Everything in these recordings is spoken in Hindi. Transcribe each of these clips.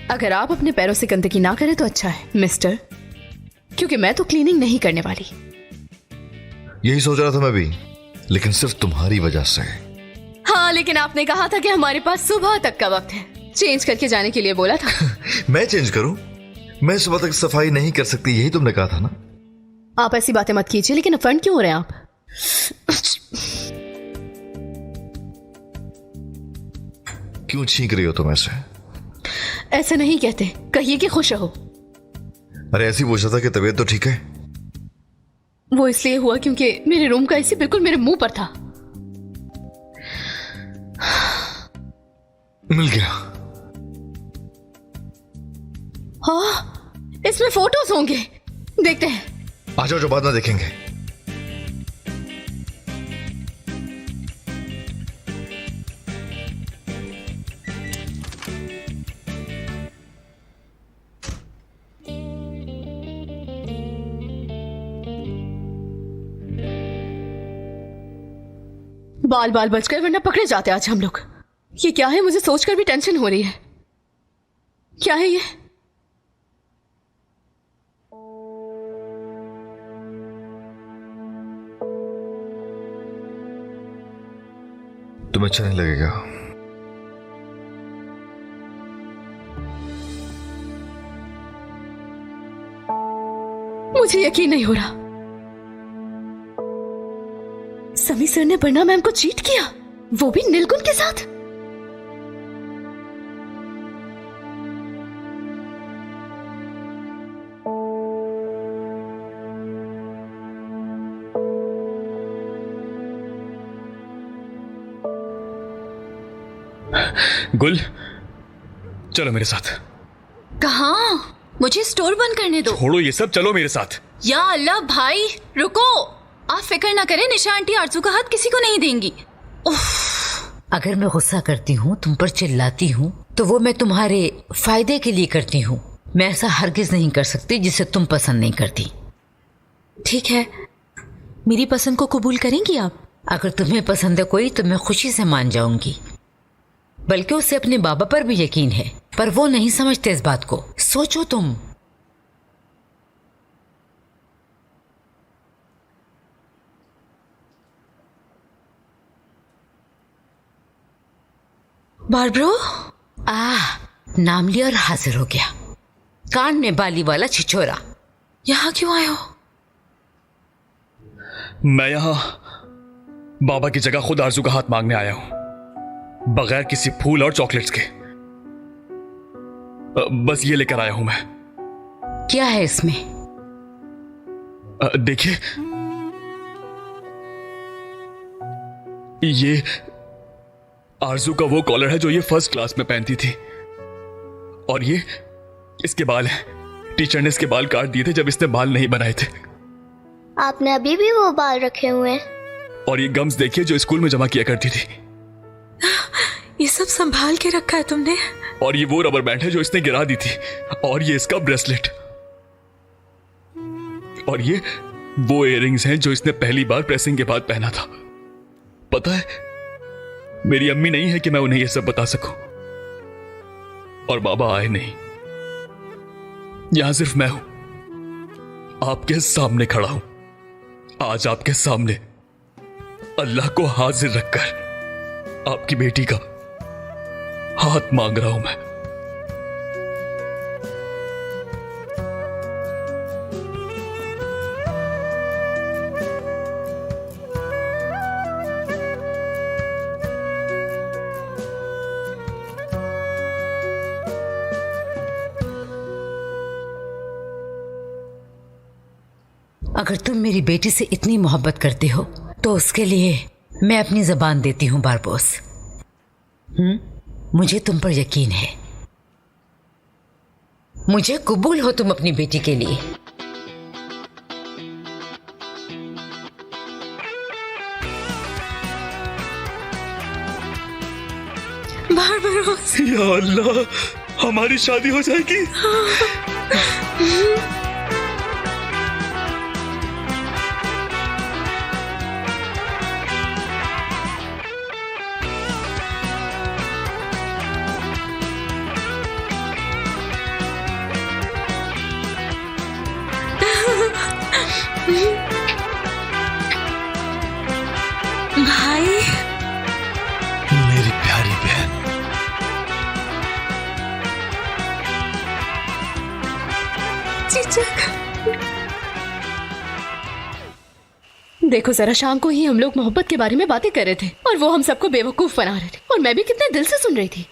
अगर आप अपने पैरों से गंदगी ना करें तो अच्छा है मिस्टर, क्योंकि मैं तो क्लीनिंग नहीं करने वाली। यही सोच रहा था मैं भी, लेकिन सिर्फ तुम्हारी वजह से। हाँ, लेकिन आपने कहा था कि हमारे पास सुबह तक का वक्त है। चेंज करके जाने के लिए बोला था। मैं चेंज करूं? मैं सुबह तक सफाई नहीं कर सकती, यही तुमने कहा था ना। आप ऐसी बातें मत कीजिए। लेकिन अफंड क्यों हो रहे हैं आप? क्यों छींक रही हो तुम ऐसे? ऐसे नहीं कहते, कहिए कि खुश रहो। अरे ऐसी पूछा था कि तबीयत तो ठीक है। वो इसलिए हुआ क्योंकि मेरे रूम का एसी बिल्कुल मेरे मुंह पर था। मिल गया। हाँ, इसमें फोटोज होंगे, देखते हैं। आ जाओ, जो बाद में देखेंगे। बाल बाल बच गए, वरना पकड़े जाते आज हम लोग। ये क्या है? मुझे सोचकर भी टेंशन हो रही है। क्या है ये? तुम्हें अच्छा नहीं लगेगा। मुझे यकीन नहीं हो रहा। समी सर ने बन्ना मैम को चीट किया, वो भी नीलकुंठ के साथ। गुल, चलो मेरे साथ। कहाँ? मुझे स्टोर बंद करने दो। छोड़ो ये सब, चलो मेरे साथ। या अल्लाह भाई, रुको। आप फिक्र ना करें, निशा आंटी आरजू का हाथ किसी को नहीं देंगी। अगर मैं गुस्सा करती हूँ, तुम पर चिल्लाती हूँ, तो वो मैं तुम्हारे फायदे के लिए करती हूँ। मैं ऐसा हरगिज नहीं कर सकती जिसे तुम पसंद नहीं करती। ठीक है, मेरी पसंद को कबूल करेंगी आप? अगर तुम्हें पसंद है कोई तो मैं खुशी से मान जाऊंगी। बल्कि उसे अपने बाबा पर भी यकीन है, पर वो नहीं समझते इस बात को। सोचो तुम। बारब्रो, नाम लिया और हाजिर हो गया। कान में बाली वाला छिछोरा। यहाँ क्यों आए हो? मैं यहां बाबा की जगह खुद आरजू का हाथ मांगने आया हूं, बगैर किसी फूल और चॉकलेट्स के। बस ये लेकर आया हूं मैं। क्या है इसमें? देखिए, ये आरजू का वो कॉलर है जो ये फर्स्ट क्लास में पहनती थी, और ये इसके बाल हैं। टीचर ने इसके बाल काट दिए थे जब इसने बाल नहीं बनाए थे। आपने अभी भी वो बाल रखे हुए हैं? और ये गम्स देखिए जो स्कूल में जमा किया करती थी। ये सब संभाल के रखा है तुमने? और ये वो रबर बैंड है जो इसने गिरा दी थी, और ये इसका ब्रेसलेट, और ये वो इयररिंग्स हैं जो इसने पहली बार प्रेसिंग के बाद पहना था। पता है, मेरी अम्मी नहीं है कि मैं उन्हें यह सब बता सकूं, और बाबा आए नहीं। यहां सिर्फ मैं हूं, आपके सामने खड़ा हूं। आज आपके सामने अल्लाह को हाजिर रखकर आपकी बेटी का हाथ मांग रहा हूं मैं। अगर तुम मेरी बेटी से इतनी मोहब्बत करते हो तो उसके लिए मैं अपनी जबान देती हूं बारबोस। मुझे तुम पर यकीन है। मुझे कबूल हो तुम अपनी बेटी के लिए। बारबरोस, या अल्लाह, हमारी शादी हो जाएगी। देखो जरा, शाम को ही हम लोग मोहब्बत के बारे में बातें कर रहे थे और वो हम सबको बेवकूफ बना रहे थे, और मैं भी कितने दिल से सुन रही थी।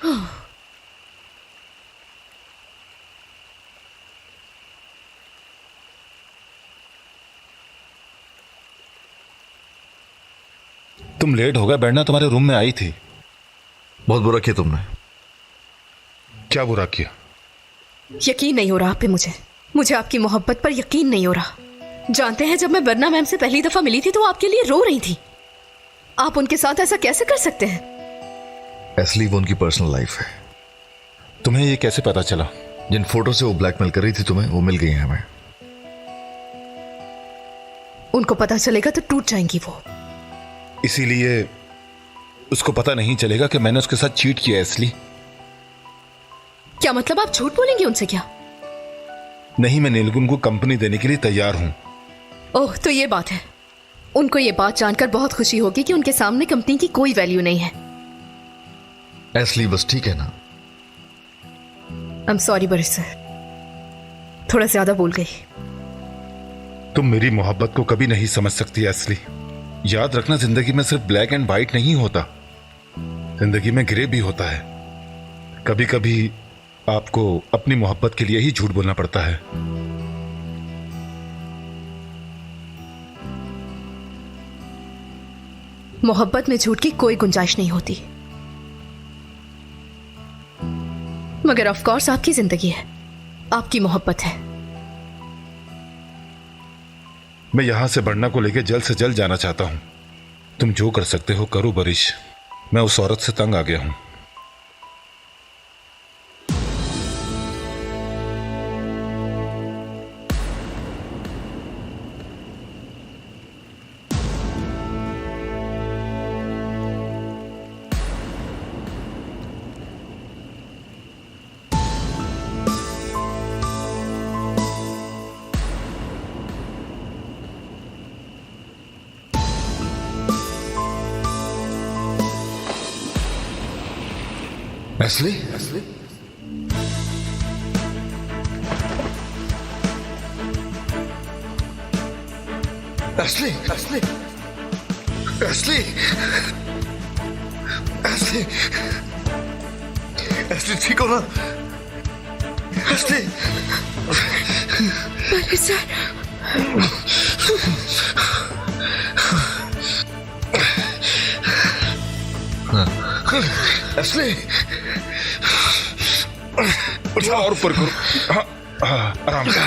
तुम लेट हो गए, बैठना तुम्हारे रूम में आई थी। बहुत बुरा किया तुमने। क्या बुरा किया? यकीन नहीं हो रहा आप पे मुझे आपकी मोहब्बत पर यकीन नहीं हो रहा। जानते हैं, जब मैं वरना मैम से पहली दफा मिली थी तो वो आपके लिए रो रही थी। आप उनके साथ ऐसा कैसे कर सकते हैं? असली वो उनकी पर्सनल लाइफ है। तुम्हें ये कैसे पता चला? जिन फोटो से वो ब्लैकमेल कर रही थी तुम्हें, वो मिल गई हैं हमें। उनको पता चलेगा तो टूट जाएंगी वो। इसीलिए उसको पता नहीं चलेगा कि मैंने उसके साथ चीट किया है। इसलिए क्या मतलब, आप झूठ बोलेंगे उनसे क्या? नहीं, मैं नीलगुन को कंपनी देने के लिए तैयार हूं। ओह, तो ये बात है। उनको ये बात जानकर बहुत खुशी होगी कि उनके सामने कंपनी की कोई वैल्यू नहीं है। असली बस ठीक है ना? आई एम सॉरी बरिश सर, थोड़ा ज्यादा बोल गई। तुम मेरी मोहब्बत को कभी नहीं समझ सकती असली। याद रखना, जिंदगी में सिर्फ ब्लैक एंड व्हाइट नहीं होता, जिंदगी में ग्रे भी होता है। कभी कभी आपको अपनी मोहब्बत के लिए ही झूठ बोलना पड़ता है। मोहब्बत में झूठ की कोई गुंजाइश नहीं होती, मगर ऑफ कोर्स आपकी जिंदगी है, आपकी मोहब्बत है। मैं यहां से बढ़ना को लेकर जल्द से जल्द जाना चाहता हूं। तुम जो कर सकते हो करो बरिश। मैं उस औरत से तंग आ गया हूं। असली? असली? असली? असली? असली? असली ठीक हो ना? असली? सर, असली? उठा और ऊपर करो। हाँ, हाँ, आराम से।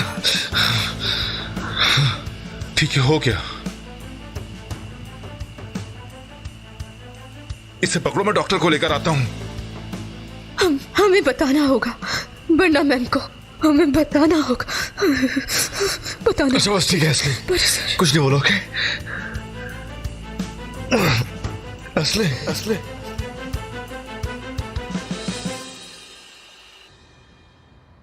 ठीक है, हो गया। इसे पकड़ो, मैं डॉक्टर को लेकर आता हूं। हमें बताना होगा, वरना मैम को हमें बताना होगा। बताना। अच्छा बस ठीक है असली, कुछ नहीं बोलोगे? असली? असली?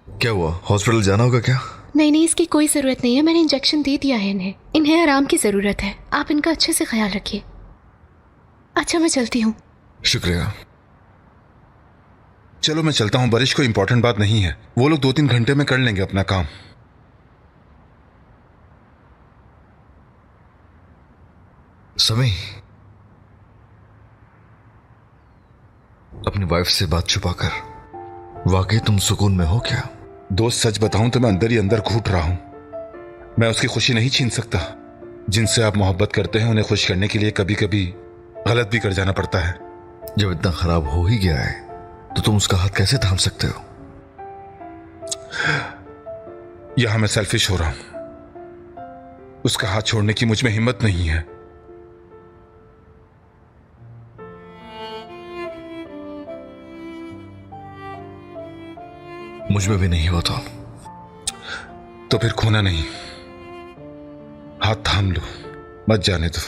क्या हुआ, हॉस्पिटल जाना होगा क्या? नहीं, इसकी कोई जरूरत नहीं है। मैंने इंजेक्शन दे दिया है इन्हें। इन्हें आराम की जरूरत है। आप इनका अच्छे से ख्याल रखिए। अच्छा, मैं चलती हूँ। शुक्रिया। चलो मैं चलता हूं। बारिश कोई इंपॉर्टेंट बात नहीं है, वो लोग 2-3 घंटे में कर लेंगे अपना काम। समी, अपनी वाइफ से बात छुपाकर वाकई तुम सुकून में हो क्या? दोस्त, सच बताऊं तो मैं अंदर ही अंदर घूट रहा हूं। मैं उसकी खुशी नहीं छीन सकता। जिनसे आप मोहब्बत करते हैं उन्हें खुश करने के लिए कभी कभी गलत भी कर जाना पड़ता है। जब इतना खराब हो ही गया है तो तुम उसका हाथ कैसे थाम सकते हो? यहां मैं सेल्फिश हो रहा हूं। उसका हाथ छोड़ने की मुझ में हिम्मत नहीं है। मुझ में भी नहीं हो तो फिर खोना नहीं, हाथ थाम लो, मत जाने दो।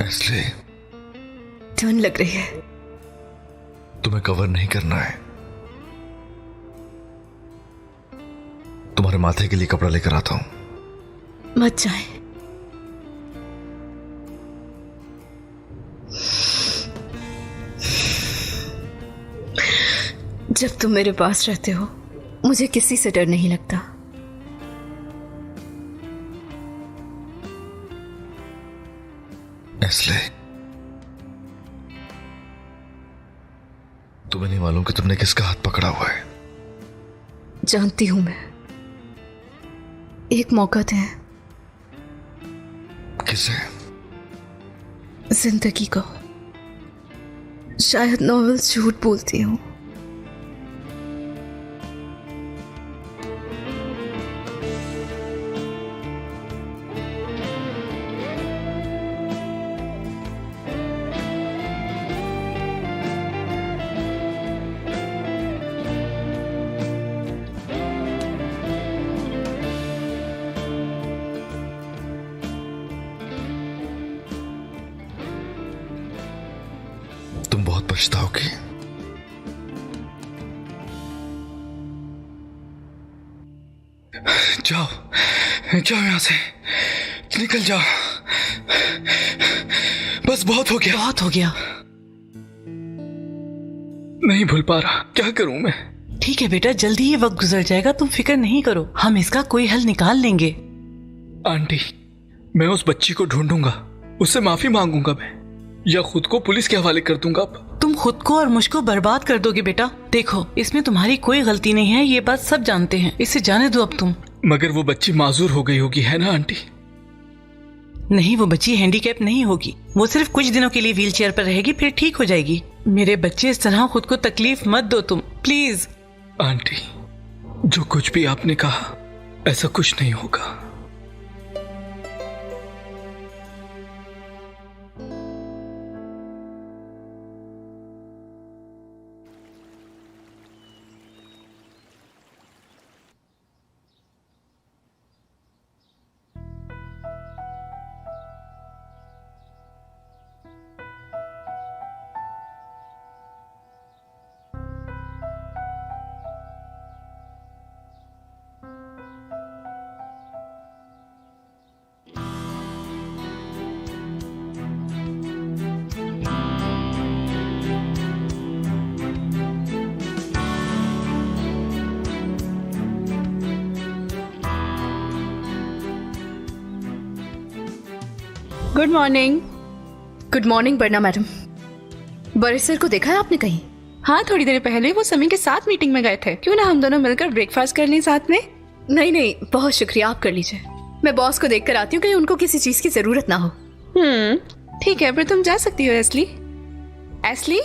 एस्ली, ठंड लग रही है। तुम्हें कवर नहीं करना है। तुम्हारे माथे के लिए कपड़ा लेकर आता हूं। मत जाए। जब तुम मेरे पास रहते हो मुझे किसी से डर नहीं लगता। एस्ली, तुम्हें नहीं मालूम कि तुमने किसका हाथ पकड़ा हुआ है। जानती हूं मैं। एक मौका दें। किसे? जिंदगी को। शायद नॉवेल्स झूठ बोलती हूं। तुम बहुत पछताओगी। जाओ, जाओ यहां से, निकल जाओ। बस बहुत हो गया। बहुत हो गया। नहीं भूल पा रहा, क्या करूं मैं? ठीक है बेटा, जल्दी ये वक्त गुजर जाएगा, तुम फिक्र नहीं करो, हम इसका कोई हल निकाल लेंगे। आंटी, मैं उस बच्ची को ढूंढूंगा, उससे माफी मांगूंगा मैं, या खुद को पुलिस के हवाले कर दूंगा। तुम खुद को और मुझको बर्बाद कर दोगे बेटा। देखो, इसमें तुम्हारी कोई गलती नहीं है, ये बात सब जानते हैं, इसे जाने दो अब तुम। मगर वो बच्ची माजूर हो गई होगी, है ना आंटी? नहीं, वो बच्ची हैंडीकैप नहीं होगी, वो सिर्फ कुछ दिनों के लिए व्हीलचेयर पर रहेगी, फिर ठीक हो जाएगी। मेरे बच्चे, इस तरह खुद को तकलीफ मत दो तुम, प्लीज। आंटी, जो कुछ भी आपने कहा, ऐसा कुछ नहीं होगा। Good morning. गुड मॉर्निंग बरना मैडम। बड़े सर को देखा है आपने कहीं? हाँ, थोड़ी देर पहले वो समी के साथ मीटिंग में गए थे। क्यों ना हम दोनों मिलकर ब्रेकफास्ट कर लें साथ में? नहीं नहीं, बहुत शुक्रिया, आप कर लीजिए। मैं बॉस को देख कर आती हूँ, कहीं उनको किसी चीज की जरूरत ना हो। ठीक है, फिर तुम जा सकती हो। एस्ली, एस्ली,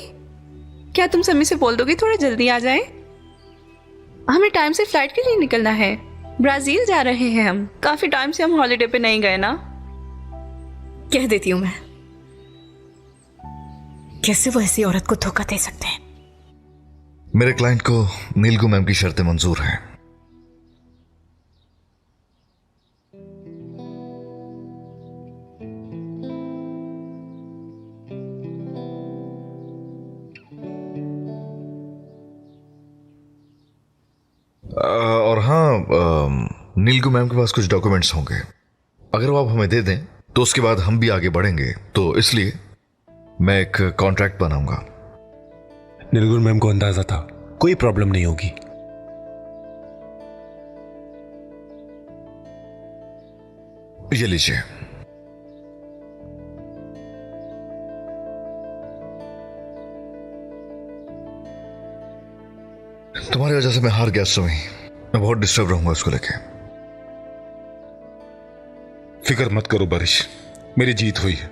क्या तुम समी से बोल दोगी थोड़ा जल्दी आ जाए? हमें टाइम से फ्लाइट के लिए निकलना है। ब्राजील जा रहे हैं हम। काफी टाइम से हम हॉलीडे पे नहीं गए ना। कह देती हूँ मैं। कैसे वो ऐसी औरत को धोखा दे सकते हैं? मेरे क्लाइंट को नीलगू मैम की शर्तें मंजूर हैं। और हाँ, नीलगू मैम के पास कुछ डॉक्यूमेंट्स होंगे, अगर वो आप हमें दे दें तो उसके बाद हम भी आगे बढ़ेंगे। तो इसलिए मैं एक कॉन्ट्रैक्ट बनाऊंगा। नीलगू मैम को अंदाजा था कोई प्रॉब्लम नहीं होगी। ये लीजिए। तुम्हारी वजह से मैं हार गया सुमी। मैं बहुत डिस्टर्ब रहूंगा इसको लेके। फिक्र मत करो बारिश, मेरी जीत हुई है।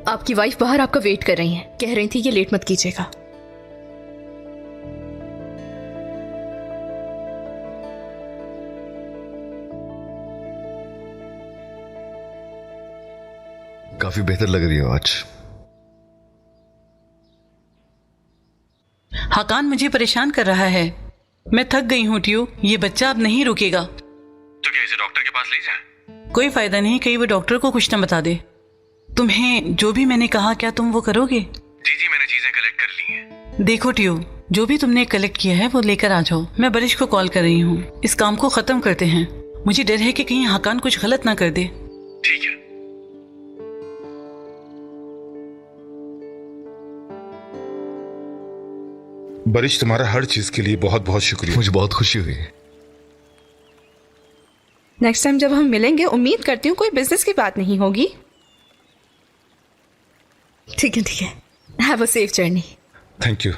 आपकी वाइफ बाहर आपका वेट कर रही हैं, कह रही थी कि लेट मत कीजिएगा। काफी बेहतर लग रही हो आज। हकान मुझे परेशान कर रहा है। मैं थक गई हूँ टियो, ये बच्चा अब नहीं रुकेगा। तो क्या इसे डॉक्टर के पास ले जाएं? कोई फायदा नहीं, कहीं वो डॉक्टर को कुछ न बता दे। तुम्हें जो भी मैंने कहा, क्या तुम वो करोगे? जी मैंने चीजें कलेक्ट कर ली हैं। देखो टियो, जो भी तुमने कलेक्ट किया है वो लेकर आ जाओ। मैं बरिश को कॉल कर रही हूँ, इस काम को खत्म करते हैं। मुझे डर है कि कहीं हकान कुछ गलत ना कर दे। ठीक है। बरिश, तुम्हारा हर चीज के लिए बहुत बहुत शुक्रिया। मुझे बहुत खुशी हुई। नेक्स्ट टाइम जब हम मिलेंगे उम्मीद करती हूँ कोई बिजनेस की बात नहीं होगी। ठीक है। Have a safe journey. Thank you.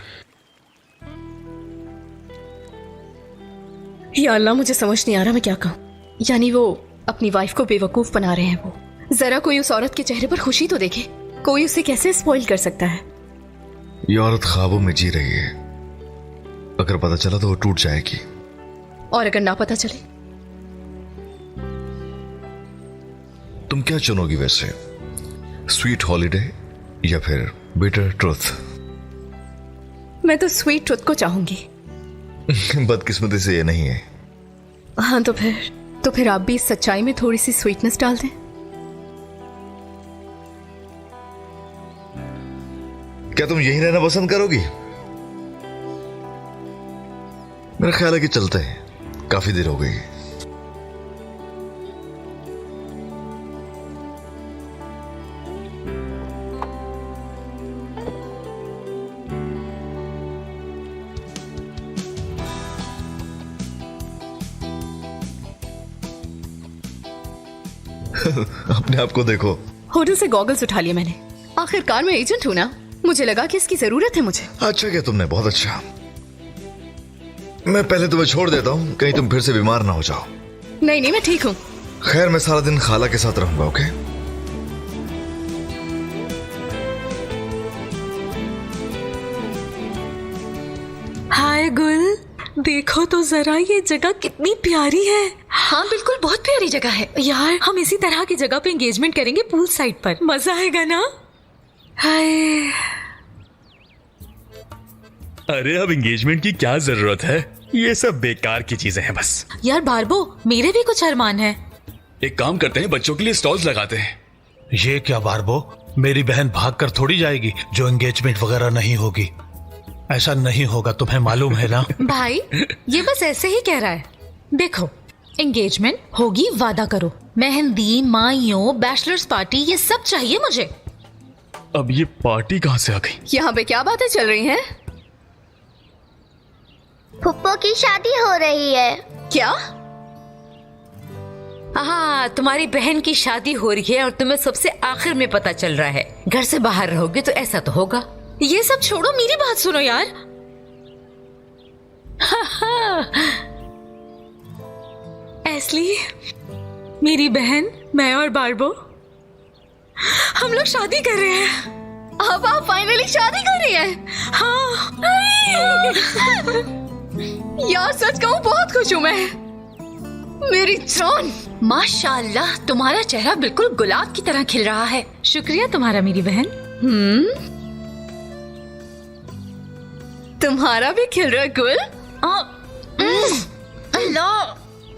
या अल्लाह, मुझे समझ नहीं आ रहा मैं क्या कहूँ। यानी वो अपनी वाइफ को बेवकूफ बना रहे हैं। वो जरा कोई उस औरत के चेहरे पर खुशी तो देखे। कोई उसे कैसे स्पॉइल कर सकता है? ये औरत ख्वाबों में जी रही है। अगर पता चला तो वो टूट जाएगी। और अगर ना पता चले? तुम क्या चुनोगी वैसे, स्वीट हॉलीडे या फिर बिटर ट्रुथ? मैं तो स्वीट ट्रुथ को चाहूंगी। बदकिस्मती से ये नहीं है। हाँ, तो फिर आप भी इस सच्चाई में थोड़ी सी स्वीटनेस डाल दें। क्या तुम यहीं रहना पसंद करोगी? मेरा ख्याल है कि चलते हैं, काफी देर हो गई। अपने आप को देखो। होटल से गॉगल्स उठा लिए मैंने। आखिरकार मैं एजेंट हूं ना, मुझे लगा कि इसकी जरूरत है मुझे। अच्छा किया तुमने, बहुत अच्छा। मैं पहले तुम्हें छोड़ देता हूँ, कहीं तुम फिर से बीमार ना हो जाओ। नहीं, मैं ठीक हूँ। खैर, मैं सारा दिन खाला के साथ रहूंगा। ओके? हाय गुल, देखो तो जरा ये जगह कितनी प्यारी है। हाँ बिल्कुल, बहुत प्यारी जगह है यार, हम इसी तरह की जगह पे एंगेजमेंट करेंगे पूल साइड पर। मजा आएगा ना? हाय। अरे अब एंगेजमेंट की क्या जरूरत है, ये सब बेकार की चीजें हैं बस। यार बारबो, मेरे भी कुछ अरमान है। एक काम करते हैं, बच्चों के लिए स्टॉल्स लगाते हैं। ये क्या बारबो, मेरी बहन भागकर थोड़ी जाएगी जो एंगेजमेंट वगैरह नहीं होगी। ऐसा नहीं होगा, तुम्हें मालूम है ना। भाई, ये बस ऐसे ही कह रहा है। देखो, एंगेजमेंट होगी, वादा करो। मेहंदी, माइयों, बैचलर्स पार्टी, ये सब चाहिए मुझे। अब ये पार्टी कहाँ से आ गई? यहाँ पे क्या बातें चल रही हैं? फुप्पो की शादी हो रही है। क्या? हाँ, तुम्हारी बहन की शादी हो रही है और तुम्हें सबसे आखिर में पता चल रहा है। घर से बाहर रहोगे तो ऐसा तो होगा। ये सब छोड़ो, मेरी बात सुनो यार। एस्ली, मेरी बहन, मैं और बारबो, हम लोग शादी कर रहे हैं। अब आप फाइनली शादी कर रही हैं? हाँ। यार सच कहूं, बहुत खुश हूं मैं। मेरी जान। माशाल्लाह, तुम्हारा चेहरा बिल्कुल गुलाब की तरह खिल रहा है। शुक्रिया तुम्हारा मेरी बहन। तुम्हारा भी खिल रहा है गुल। अल्लाह,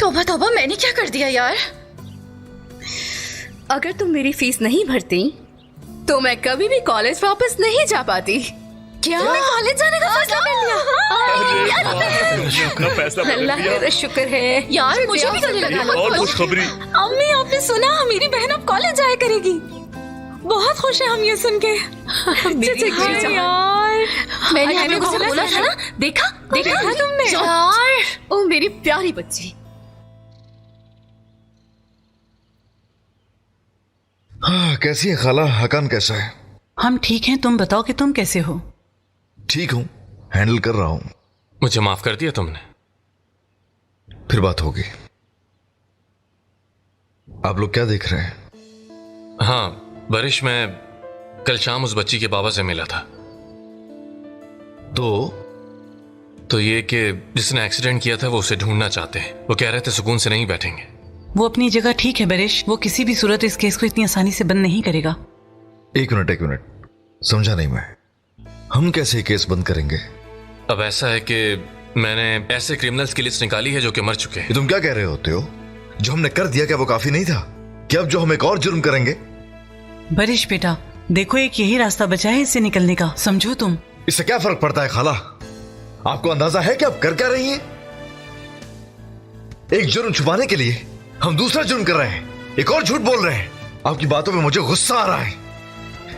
तौबा तौबा, मैंने क्या कर दिया यार? अगर तुम मेरी फीस नहीं भरती तो मैं कभी भी कॉलेज वापस नहीं जा पाती। क्या? मैं कॉलेज जाने का फैसला कर लिया। फैसला बदल अल्लाह दिया। का शुक्र है यार, मुझे भी गले लगा लो। और खुशखबरी। अम्मी, आपने सुना? मेरी बहन अब कॉलेज जाया करेगी। बहुत खुश है हम ये सुन के। यार, मैंने आपको कुछ बोला था ना? देखा तुमने? यार, ओ मेरी प्यारी बच्ची। हाँ, कैसी है खाला? हकान कैसा है? हम ठीक हैं, तुम बताओ कि तुम कैसे हो? ठीक हूं, हैंडल कर रहा हूं। मुझे माफ कर दिया तुमने। फिर बात होगी। आप लोग क्या देख रहे हैं? हाँ बरिश, मैं कल शाम उस बच्ची के बाबा से मिला था। तो ये कि जिसने एक्सीडेंट किया था वो उसे ढूंढना चाहते हैं। वो कह रहे थे सुकून से नहीं बैठेंगे। वो अपनी जगह ठीक है बरिश, वो किसी भी सूरत इस केस को इतनी आसानी से बंद नहीं करेगा। एक मिनट, समझा नहीं मैं। हम कैसे ये केस बंद करेंगे? अब ऐसा है कि मैंने ऐसे क्रिमिनल्स की लिस्ट निकाली है जो कि मर चुके हैं। ये तुम क्या कह रहे होते हो? जो हमने कर दिया क्या वो काफी नहीं था? क्या अब जो हम एक और जुर्म करेंगे? बरिश बेटा, देखो एक यही रास्ता बचा है इससे निकलने का, समझो तुम। इससे क्या फर्क पड़ता है खाला? आपको अंदाजा है कि आप कर क्या रही हैं? एक जुर्म छुपाने के लिए हम दूसरा जुर्म कर रहे हैं, एक और झूठ बोल रहे हैं। आपकी बातों पे मुझे गुस्सा आ रहा है।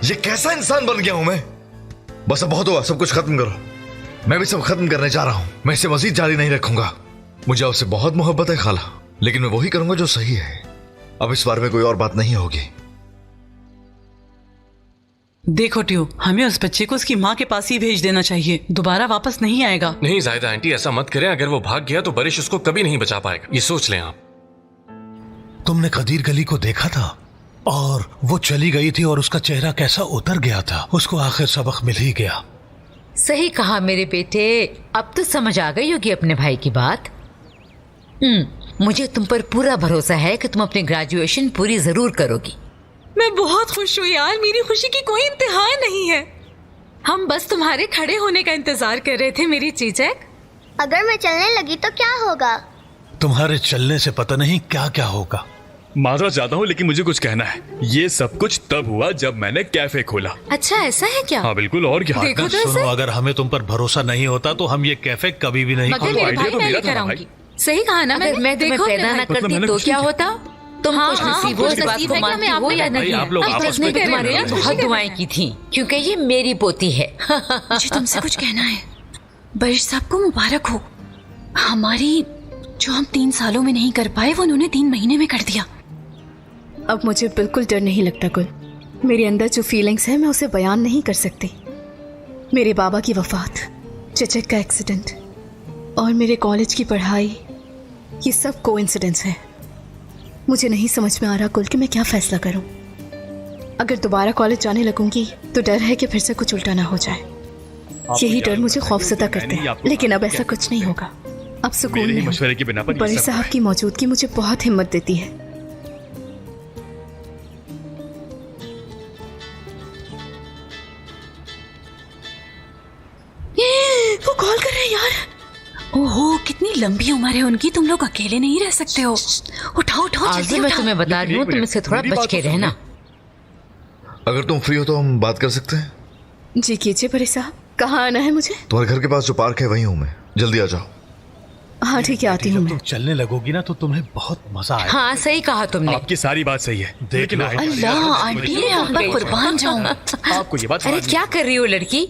ये कैसा इंसान बन गया हूं मैं? बस अब बहुत हुआ, सब कुछ खत्म करो। मैं भी सब खत्म करने जा रहा हूं। मैं इसे मजीद जारी नहीं रखूंगा। मुझे आपसे बहुत मोहब्बत है खाला, लेकिन मैं वही करूंगा जो सही है। अब इस बारे में कोई और बात नहीं होगी। देखो ट्यू, हमें उस बच्चे को उसकी माँ के पास ही भेज देना चाहिए, दोबारा वापस नहीं आएगा। नहीं जायदा आंटी, ऐसा मत करें। अगर वो भाग गया तो बरिश उसको कभी नहीं बचा पाएगा, ये सोच लें आप। तुमने कदीर गली को देखा था? और वो चली गई थी और उसका चेहरा कैसा उतर गया था। उसको आखिर सबक मिल ही गया। सही कहा मेरे बेटे, अब तो समझ आ गई होगी अपने भाई की बात। मुझे तुम पर पूरा भरोसा है कि तुम अपनी ग्रेजुएशन पूरी जरूर करोगी। मैं बहुत खुश हूँ यार, मेरी खुशी की कोई इंतहा नहीं है। हम बस तुम्हारे खड़े होने का इंतजार कर रहे थे मेरी चीचक। अगर मैं चलने लगी तो क्या होगा? तुम्हारे चलने से पता नहीं क्या क्या होगा। माजरत चाहता हूँ लेकिन मुझे कुछ कहना है। ये सब कुछ तब हुआ जब मैंने कैफे खोला। अच्छा ऐसा है क्या? हाँ बिल्कुल, और क्या। देखो तो सुनो, अगर हमें तुम पर भरोसा नहीं होता तो हम ये कैफे कभी भी नहीं मगर मेरे भाई मैं लेकर आऊंगी। सही कहा ना मैंने। मैं तुम्हें पैदा न करती तो क्या होता? तुम कुछ नसीबों इस बात को मानती हो या नहीं? आप लोग आपस में तुम्हारे लिए बहुत दुआएं की थी क्योंकि ये मेरी पोती है। मुझे तुमसे कुछ कहना है। बरिश साहब को मुबारक हो। हमारी जो हम 3 सालों में नहीं कर पाए वो उन्होंने 3 महीने में कर दिया। अब मुझे बिल्कुल डर नहीं लगता गुल। मेरे अंदर जो फीलिंग्स है मैं उसे बयान नहीं कर सकती। मेरे बाबा की वफात, चचक का एक्सीडेंट और मेरे कॉलेज की पढ़ाई, ये सब कोइंसिडेंस है। मुझे नहीं समझ में आ रहा कुल कि मैं क्या फैसला करूं। अगर दोबारा कॉलेज जाने लगूंगी तो डर है कि फिर से कुछ उल्टा ना हो जाए। यही डर मुझे खौफजदा करते हैं, लेकिन अब ऐसा कुछ नहीं होगा। अब सुकून मेरे ही में मशवरे के बिना पर ये बड़े सब साहब की मौजूदगी मुझे बहुत हिम्मत देती है। वो कॉल कर रहे हैं यार। ओहो, कितनी लंबी उम्र है उनकी। तुम लोग अकेले नहीं रह सकते हो। उठाओ उठाओ आज जल्दी मैं उठाओ। तुम्हें बता रही हूँ, तुम इससे थोड़ा बच के रहना। अगर तुम फ्री हो तो हम बात कर सकते हैं। जी कीजिए बड़े साहब। कहाँ आना है मुझे? तुम्हारे घर के पास जो पार्क है वहीं हूं मैं, जल्दी आ जाओ। हाँ ठीक है, आती हूँ जब मैं। तुम चलने लगोगी ना तो तुम्हें बहुत मजा आएगा। हाँ सही कहा तुमने। आपकी सारी बात सही है। देख लो। अल्लाह आंटी, मैं आप पर कुर्बान जाऊं। आपको ये बात अरे क्या कर रही हो लड़की?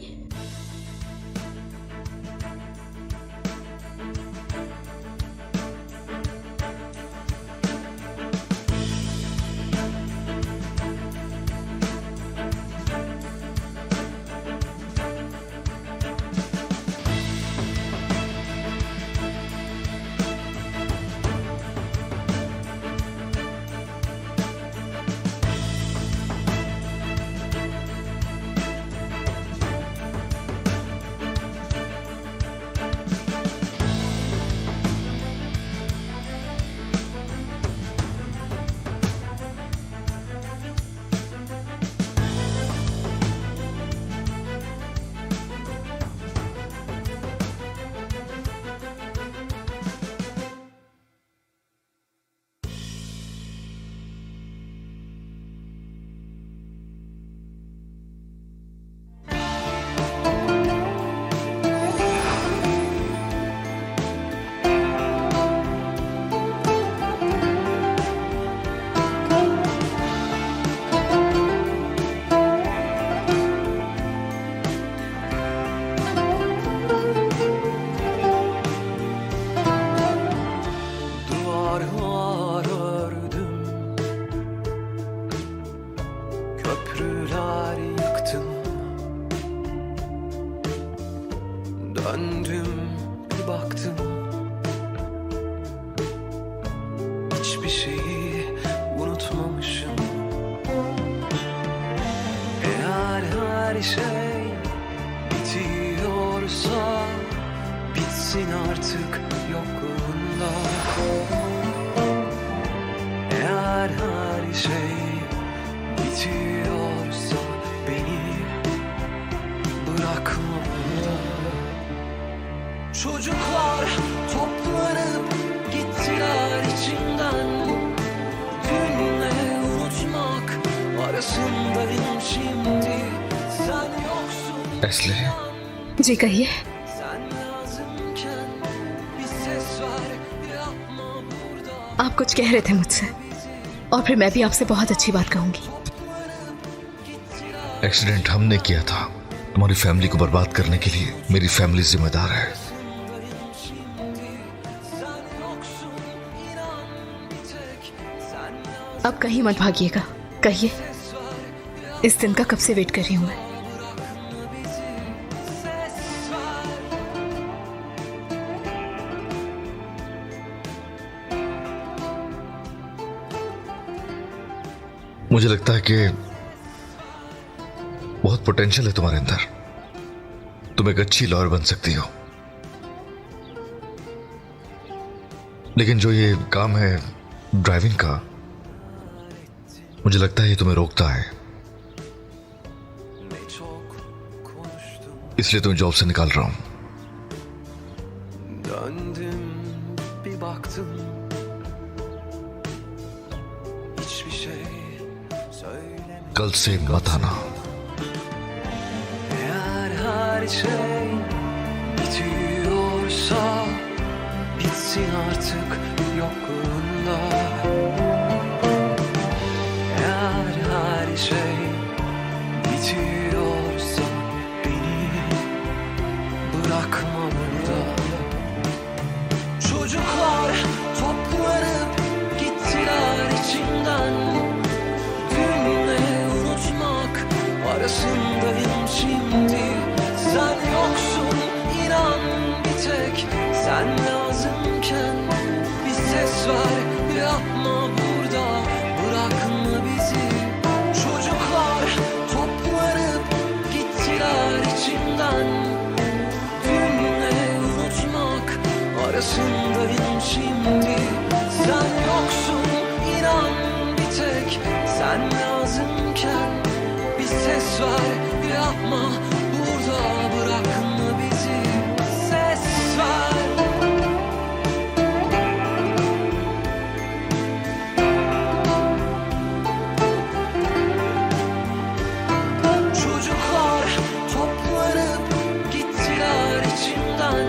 एस्ली, जी कहिए। आप कुछ कह रहे थे मुझसे और फिर मैं भी आपसे बहुत अच्छी बात कहूंगी। एक्सीडेंट हमने किया था। तुम्हारी फैमिली को बर्बाद करने के लिए मेरी फैमिली जिम्मेदार है। अब कहीं मत भागिएगा, कहिए। इस दिन का कब से वेट कर रही हूं मैं। मुझे लगता है कि बहुत पोटेंशियल है तुम्हारे अंदर। तुम एक अच्छी लॉयर बन सकती हो, लेकिन जो ये काम है ड्राइविंग का, मुझे लगता है ये तुम्हें रोकता है, इसलिए तुम्हें जॉब से निकाल रहा हूं। कल से मत आना। Eğer her şey bitiyorsa bitsin artık yokluğunda. Eğer her şey bitiyorsa beni bırakma burada. Çocuklar toplanıp gittiler içimden. Arasındayım şimdi. Sen yoksun inan, bir tek sen lazımken. Bir ses ver, yapma burada, bırakma bizi. Çocuklar toplanıp gittiler içimden. Dün ne unutmak arasındayım şimdi. Sen yoksun inan, bir tek sen lazımken. Ses ver, yapma burada, bırakma bizi. Ses ver. Çocuklar toplanıp gittiler içimden.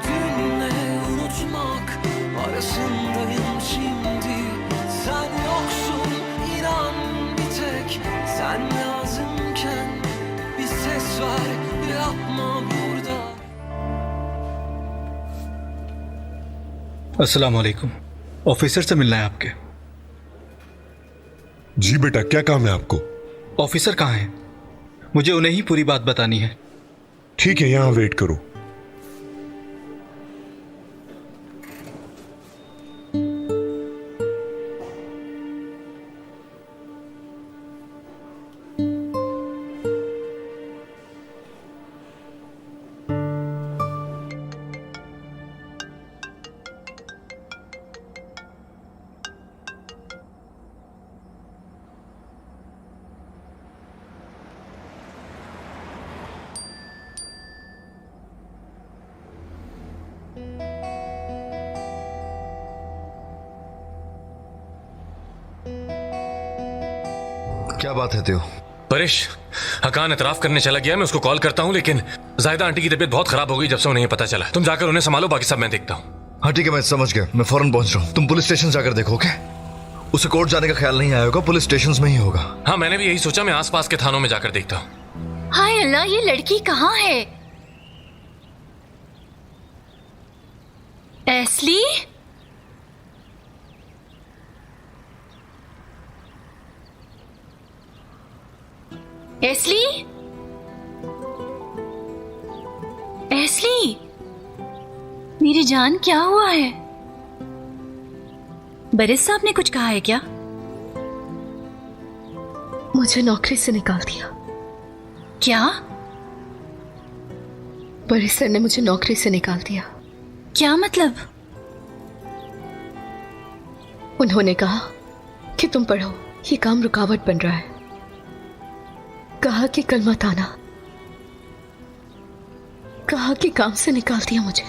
Dün ne unutmak arasındayım şimdi. Sen yoksun inan, bir tek sen lazımken. Bir ses ver, yapma burada. अस्सलाम वालेकुम। ऑफिसर से मिलना है आपके। जी बेटा, क्या काम है आपको? ऑफिसर कहाँ हैं? मुझे उन्हें ही पूरी बात बतानी है। ठीक है, यहां वेट करो। क्या बात है त्यो? परेश, हकान एतराफ करने चला गया। मैं उसको कॉल करता हूँ, लेकिन जायदा आंटी की तबीयत बहुत खराब हो गई जब से उन्हें पता चला। तुम जाकर उन्हें संभालो, बाकी सब मैं देखता हूँ। हाँ ठीक है, मैं समझ गया। मैं फौरन पहुंच रहा हूँ। तुम पुलिस स्टेशन जाकर देखो। ओके? उसे कोर्ट जाने का ख्याल नहीं आया होगा, पुलिस स्टेशन में ही होगा। हाँ, मैंने भी यही सोचा। मैं आसपास के थानों में जाकर देखता हूँ। हाय अल्लाह, ये लड़की कहाँ है? एस्ली? एस्ली? एस्ली? मेरी जान, क्या हुआ है? बरिस साहब ने कुछ कहा है क्या? मुझे नौकरी से निकाल दिया। क्या? बरिस सर ने मुझे नौकरी से निकाल दिया। क्या मतलब? उन्होंने कहा कि तुम पढ़ो, ये काम रुकावट बन रहा है। कहा कि कल मत आना। कहा कि काम से निकाल दिया मुझे।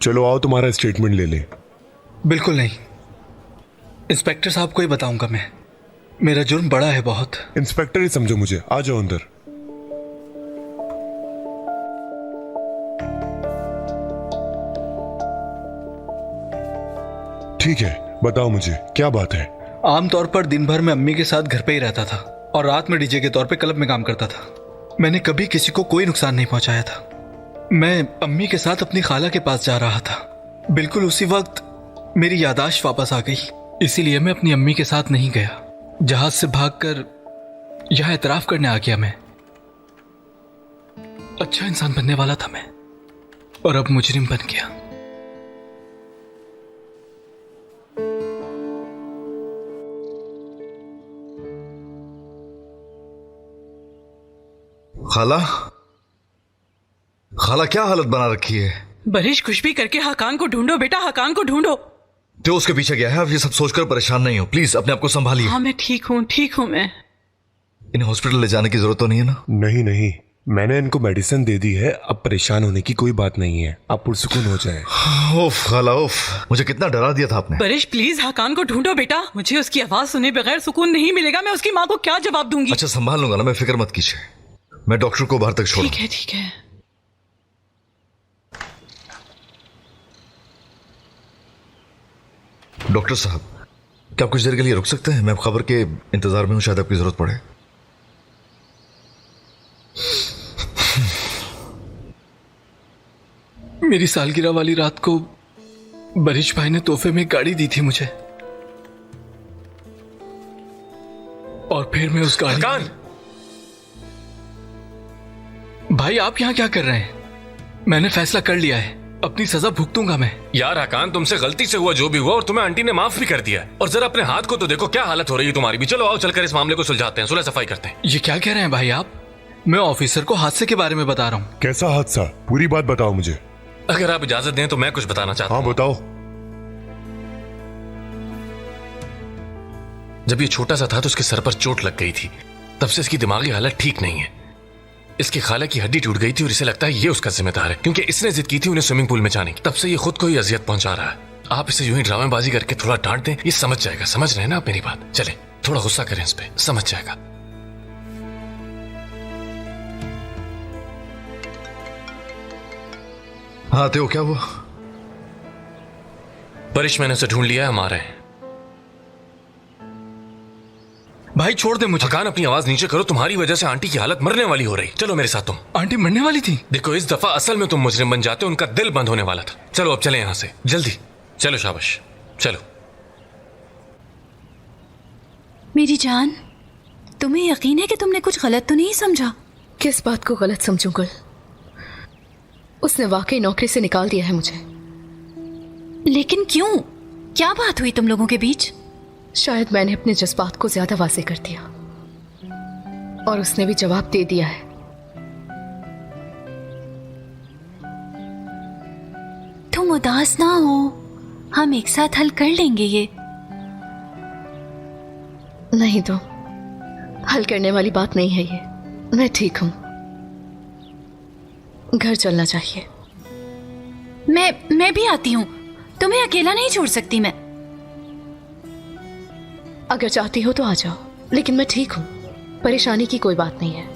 चलो आओ तुम्हारा स्टेटमेंट ले लें। बिल्कुल नहीं, इंस्पेक्टर साहब को ही बताऊंगा मैं। मेरा जुर्म बड़ा है बहुत। इंस्पेक्टर ही समझो मुझे, आ जाओ अंदर। ठीक है, बताओ मुझे क्या बात है। आमतौर पर दिन भर मैं अम्मी के साथ घर पे ही रहता था और रात में डीजे के तौर पे क्लब में काम करता था। मैंने कभी किसी को कोई नुकसान नहीं पहुंचाया था। मैं अम्मी के साथ अपनी खाला के पास जा रहा था। बिल्कुल उसी वक्त मेरी यादाश्त वापस आ गई, इसीलिए मैं अपनी अम्मी के साथ नहीं गया। जहाज से भागकर यहां एतराफ करने आ गया। मैं अच्छा इंसान बनने वाला था मैं, और अब मुजरिम बन गया। खाला, खाला क्या हालत बना रखी है। बरिश, कुछ भी करके हकान को ढूंढो बेटा, हकान को ढूंढो। जो उसके पीछे गया है, अब ये सब सोचकर परेशान नहीं हो। प्लीज अपने आप को संभालिए। हाँ मैं ठीक हूँ मैं। इन्हें हॉस्पिटल ले जाने की जरूरत तो नहीं है ना? नहीं नहीं, मैंने इनको मेडिसिन दे दी है, अब परेशान होने की कोई बात नहीं है। आप पुरसुकून हो जाए। उफ खाला उफ, मुझे कितना डरा दिया था आपने। बरिश प्लीज हकान को ढूंढो बेटा, मुझे उसकी आवाज सुने बगैर सुकून नहीं मिलेगा। मैं उसकी माँ को क्या जवाब दूंगी? अच्छा संभाल लूंगा ना मैं, फिक्र मत कीजिए। मैं डॉक्टर को बाहर तक छोड़। ठीक है। डॉक्टर साहब, क्या आप कुछ देर के लिए रुक सकते हैं? मैं खबर के इंतजार में हूं, शायद आपकी जरूरत पड़े। मेरी सालगिरह वाली रात को बरिश भाई ने तोहफे में एक गाड़ी दी थी मुझे, और फिर मैं उस गाड़ी। भाई आप यहां क्या कर रहे हैं? मैंने फैसला कर लिया है, अपनी सजा भुगतूंगा मैं। यार हकान, तुमसे गलती से हुआ जो भी हुआ, और तुम्हें आंटी ने माफ भी कर दिया। और जरा अपने हाथ को तो देखो, क्या हालत हो रही है तुम्हारी भी। चलो आओ चलकर इस मामले को सुलझाते हैं, सुलह सफाई करते हैं। ये क्या कह रहे हैं भाई आप? मैं ऑफिसर को हादसे के बारे में बता रहा हूँ। कैसा हादसा? पूरी बात बताओ मुझे। अगर आप इजाजत दें तो मैं कुछ बताना चाहता हूँ। हाँ बताओ। जब ये छोटा सा था तो उसके सर पर चोट लग गई थी। तब से इसकी दिमागी हालत ठीक नहीं है। इसकी खाला की हड्डी टूट गई थी और इसे लगता है ये उसका जिम्मेदार है, क्योंकि इसने जिद की थी उन्हें स्विमिंग पूल में जाने की। तब से ये खुद को ही अजियत पहुंचा रहा है। आप इसे यूं ही ड्रामेबाजी करके थोड़ा डांट दें, ये समझ जाएगा। समझ रहे हैं ना आप मेरी बात? चले थोड़ा गुस्सा करें इस पे, समझ जाएगा। हाँ तो क्या हुआ? परिश, मैंने उसे ढूंढ लिया है, हम आ रहे हैं। भाई छोड़ दे मुझे। हकान अपनी आवाज नीचे करो, तुम्हारी वजह से आंटी की हालत मरने वाली हो रही। चलो मेरे साथ तुम। आंटी मरने वाली थी? देखो इस दफा असल में तुम मुजरिम बन जाते, उनका दिल बंद होने वाला था। चलो अब चले यहां से जल्दी। चलो शाबाश चलो। मेरी जान, तुम्हें यकीन है कि तुमने कुछ गलत तो नहीं समझा? किस बात को गलत समझूं गुल? उसने वाकई नौकरी से निकाल दिया है मुझे। लेकिन क्यों? क्या बात हुई तुम लोगों के बीच? शायद मैंने अपने जज्बात को ज्यादा वाज़ेह कर दिया और उसने भी जवाब दे दिया है। तुम उदास ना हो, हम एक साथ हल कर लेंगे ये। नहीं तो हल करने वाली बात नहीं है ये। मैं ठीक हूं, घर चलना चाहिए। मैं भी आती हूं, तुम्हें अकेला नहीं छोड़ सकती मैं। अगर चाहती हो तो आ जाओ, लेकिन मैं ठीक हूं, परेशानी की कोई बात नहीं है।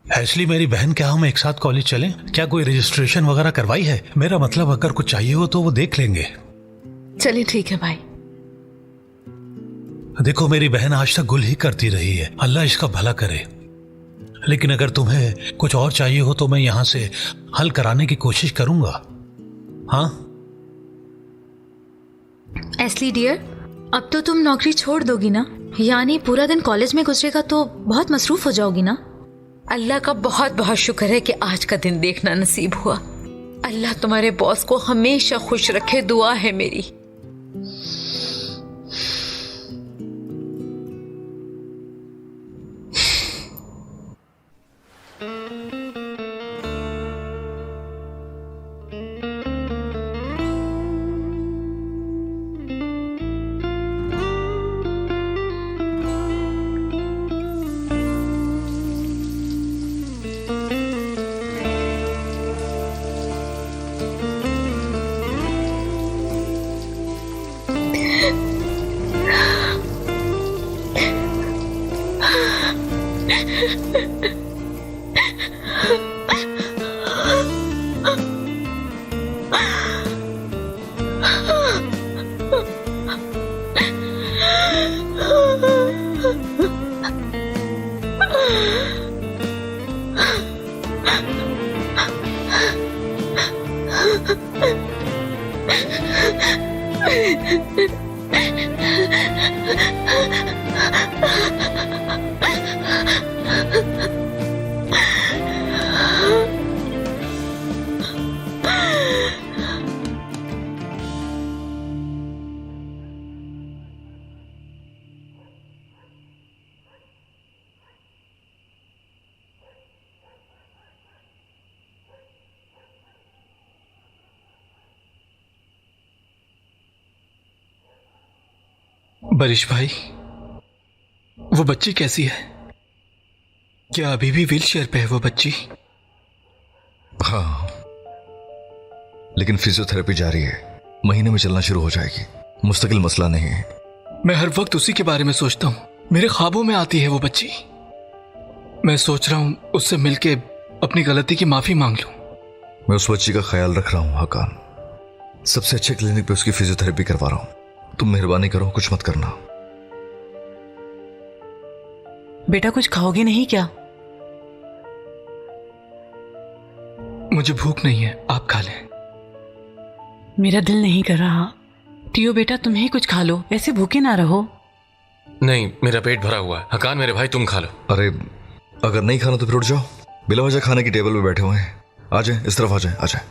एशली मेरी बहन, क्या हम एक साथ कॉलेज चलें? क्या कोई रजिस्ट्रेशन वगैरह करवाई है? मेरा मतलब अगर कुछ चाहिए हो तो वो देख लेंगे। चलिए ठीक है भाई। देखो मेरी बहन आज तक गुल ही करती रही है, अल्लाह इसका भला करे। लेकिन अगर तुम्हें कुछ और चाहिए हो तो मैं यहां से हल कराने की कोशिश करूंगा। हाँ एस्ली डियर, अब तो तुम नौकरी छोड़ दोगी ना? यानी पूरा दिन कॉलेज में गुजरेगा तो बहुत मसरूफ हो जाओगी ना? अल्लाह का बहुत बहुत शुक्र है कि आज का दिन देखना नसीब हुआ। अल्लाह तुम्हारे बॉस को हमेशा खुश रखे, दुआ है मेरी। बरिश भाई, वो बच्ची कैसी है? क्या अभी भी व्हील चेयर पे है वो बच्ची? हाँ, लेकिन फिजियोथेरेपी जारी है, महीने में चलना शुरू हो जाएगी। मुस्तकिल मसला नहीं है। मैं हर वक्त उसी के बारे में सोचता हूँ। मेरे ख्वाबों में आती है वो बच्ची। मैं सोच रहा हूँ उससे मिलके अपनी गलती की माफी मांग लूं। मैं उस बच्ची का ख्याल रख रहा हूँ हकान। सबसे अच्छे क्लिनिक पे उसकी फिजियोथेरेपी करवा रहा हूँ। तुम मेहरबानी करो, कुछ मत करना। बेटा कुछ खाओगे नहीं क्या? मुझे भूख नहीं है, आप खा लें। मेरा दिल नहीं कर रहा। टियो बेटा तुम ही कुछ खा लो, ऐसे भूखे ना रहो। नहीं, मेरा पेट भरा हुआ है। हकान मेरे भाई, तुम खा लो। अरे अगर नहीं खाना तो फिर उठ जाओ। बिला वजह खाने की टेबल पे बैठे हुए हैं। आ जाए, इस तरफ आ जाए, आ जाए।